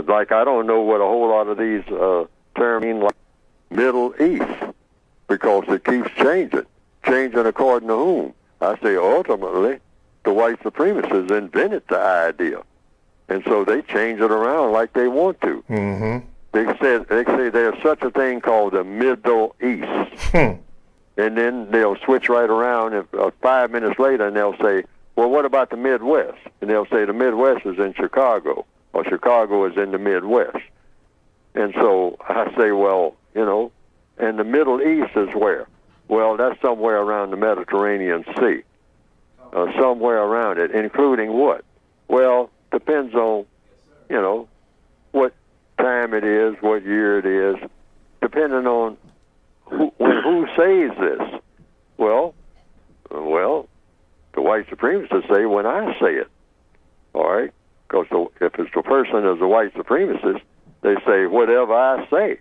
Like I don't know what a whole lot of these terms mean, like Middle East, because it keeps changing according to whom. I say ultimately, the white supremacists invented the idea, and so they change it around like they want to. Mm-hmm. They say there's such a thing called the Middle East, and then they'll switch right around, and 5 minutes later, and they'll say, well, what about the Midwest? And they'll say the Midwest is in Chicago, or Chicago is in the Midwest. And so I say, well, and the Middle East is where? Well, that's somewhere around the Mediterranean Sea, somewhere around it, including what? Well, depends on, what time it is, what year it is, depending on who says this. Well, the white supremacists say when I say it, all right? Because if it's the person is a white supremacist, they say whatever I say,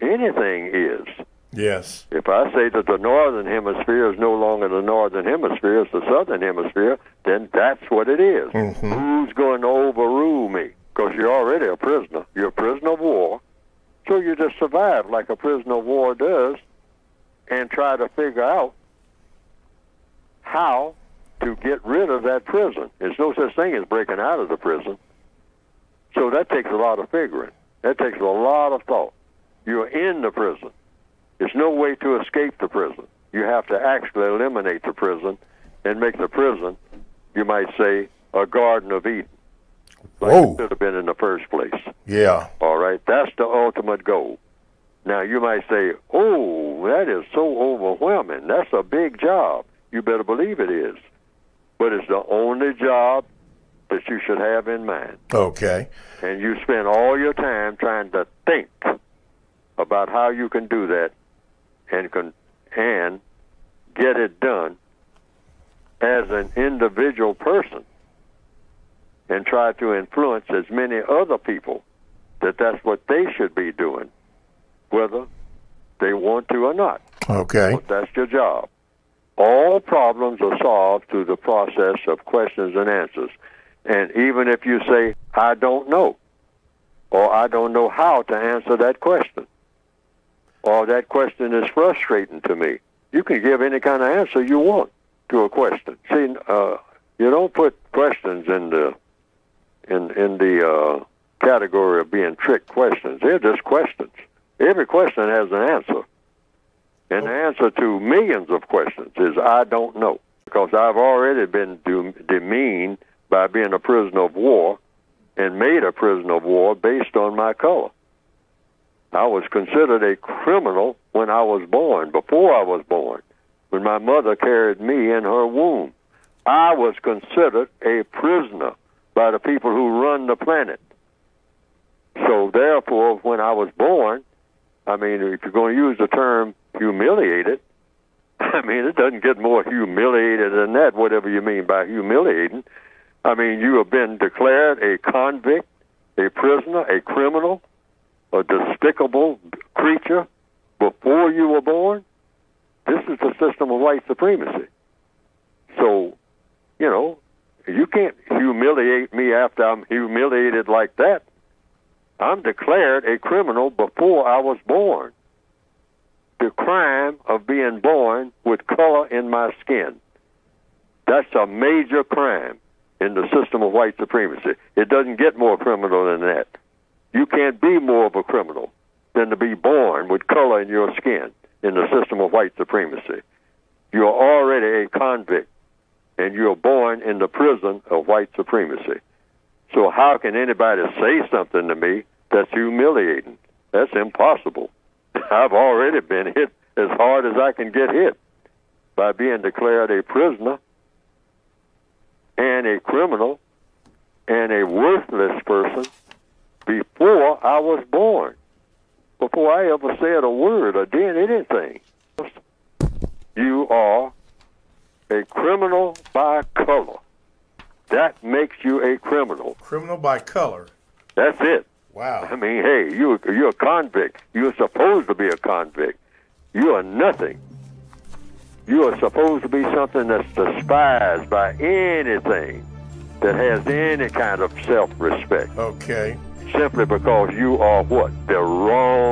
anything is. Yes. If I say that the northern hemisphere is no longer the northern hemisphere, it's the southern hemisphere, then that's what it is. Mm-hmm. Who's going to overrule me? Because you're already a prisoner. You're a prisoner of war. So you just survive like a prisoner of war does and try to figure out how to get rid of that prison. There's no such thing as breaking out of the prison. So that takes a lot of figuring. That takes a lot of thought. You're in the prison. There's no way to escape the prison. You have to actually eliminate the prison and make the prison, you might say, a Garden of Eden. Like it should have been in the first place. Yeah. All right? That's the ultimate goal. Now, you might say, oh, that is so overwhelming. That's a big job. You better believe it is. But it's the only job that you should have in mind. Okay. And you spend all your time trying to think about how you can do that and get it done as an individual person and try to influence as many other people that that's what they should be doing, whether they want to or not. Okay. But that's your job. All problems are solved through the process of questions and answers. And even if you say, I don't know, or I don't know how to answer that question, or that question is frustrating to me, you can give any kind of answer you want to a question. See, you don't put questions in the category of being trick questions. They're just questions. Every question has an answer. And the answer to millions of questions is I don't know, because I've already been demeaned by being a prisoner of war and made a prisoner of war based on my color. I was considered a criminal when I was born, before I was born, when my mother carried me in her womb. I was considered a prisoner by the people who run the planet. So therefore, when I was born, I mean, if you're going to use the term humiliated, I mean, it doesn't get more humiliated than that, whatever you mean by humiliating. I mean, you have been declared a convict, a prisoner, a criminal, a despicable creature before you were born. This is the system of white supremacy. So, you can't humiliate me after I'm humiliated like that. I'm declared a criminal before I was born. The crime of being born with color in my skin. That's a major crime in the system of white supremacy. It doesn't get more criminal than that. You can't be more of a criminal than to be born with color in your skin in the system of white supremacy. You're already a convict, and you're born in the prison of white supremacy. So how can anybody say something to me that's humiliating? That's impossible. I've already been hit as hard as I can get hit by being declared a prisoner and a criminal and a worthless person before I was born, before I ever said a word or did anything. You are a criminal by color. That makes you a criminal. Criminal by color. That's it. Wow. I mean, hey, you're a convict. You're supposed to be a convict. You are nothing. You are supposed to be something that's despised by anything that has any kind of self-respect. Okay. simply because you are what? The wrong